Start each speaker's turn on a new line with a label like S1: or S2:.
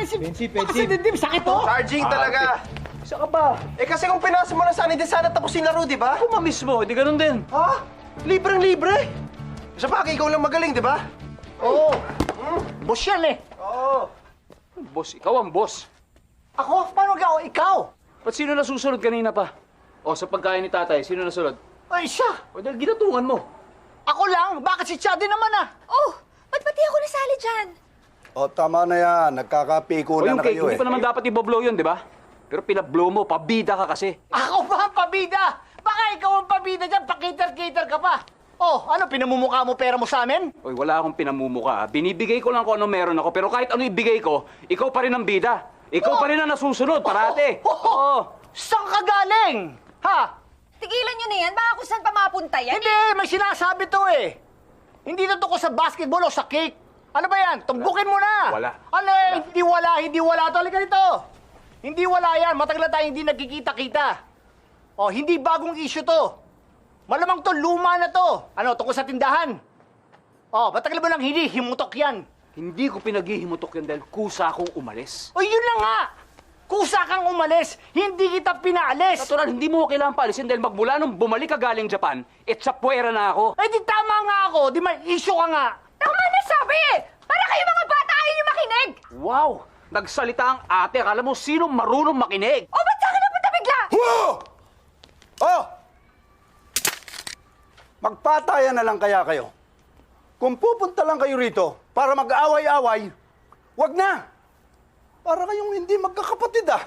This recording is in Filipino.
S1: si...
S2: Pensi.
S1: Kasi dibdib, sakit to.
S3: Charging talaga.
S2: Isa ka ba?
S3: Eh kasi kung pinasa mo na sana, hindi sana tapusin laro, di ba?
S2: Ako mismo, di ganun din.
S3: Ha? Libreng-libre. Sa bagay, ikaw lang magaling, di ba?
S1: Oo. Boss yan eh.
S3: Oo.
S2: Boss, ikaw ang boss.
S1: Ako? Paano ikaw? Ikaw?
S2: Ba't sino nasusunod kanina pa? O, sa pagkain ni tatay, sino nasunod?
S1: Ay, siya.
S2: O, dahil ginatungan mo.
S1: Ako lang? Bakit si Chad din naman ah?
S4: Oh, ba't pati ako nasali dyan?
S5: O, tama na yan. Nagkakapiko
S2: O,
S5: na
S2: yung
S5: na
S2: cake,
S5: kayo
S2: hindi
S5: eh.
S2: pa naman dapat iboblow yun, di ba? Pero pinablow mo, pabida ka kasi.
S1: Ako ba ang pabida? Baka ikaw ang pabida dyan, pakiter-cater ka pa. Oh, ano, pinamumukha mo pera mo sa amin?
S2: Oy, wala akong pinamumuka. Binibigay ko lang kung ano meron ako. Pero kahit ano ibigay ko, ikaw pa rin ang bida. Ikaw pa rin ang nasusunod, parate. Oo.
S1: Saan ka galing? Ha?
S4: Tigilan nyo na yan, baka kung saan pa mapunta yan.
S1: Hindi, may sinasabi to eh. Hindi na to ko sa basketball o sa cake. Ano ba yan? Tumbukin mo na.
S2: Wala.
S1: Ano eh, hindi wala to. Halika dito. Hindi wala yan. Matagal na tayo hindi nagkikita-kita. Oh, hindi bagong issue to. Malamang to, luma na to. Ano, tungkol sa tindahan. Oh, matagal mo nang hindi, himutok yan.
S2: Hindi ko pinaghihimutok yan dahil kusa akong umalis.
S1: O yun na nga. Kusa kang umalis, hindi kita pinaalis.
S2: Natural, hindi mo ko kailangan paalisin dahil magmula nung bumalik ka galing Japan, etsapuera na ako.
S1: Eh di tama nga ako, di may issue ka nga.
S4: Tama na sabi! Para kayo mga bata ayaw nyo makinig!
S2: Wow! Nagsalita ang ate, akala mo sino marunong makinig?
S4: O ba't sa akin napunta bigla?
S5: Whoa! Oh! Magpatayan na lang kaya kayo. Kung pupunta lang kayo rito para mag-away-away, wag na. Para kayong hindi magkakapatid ah.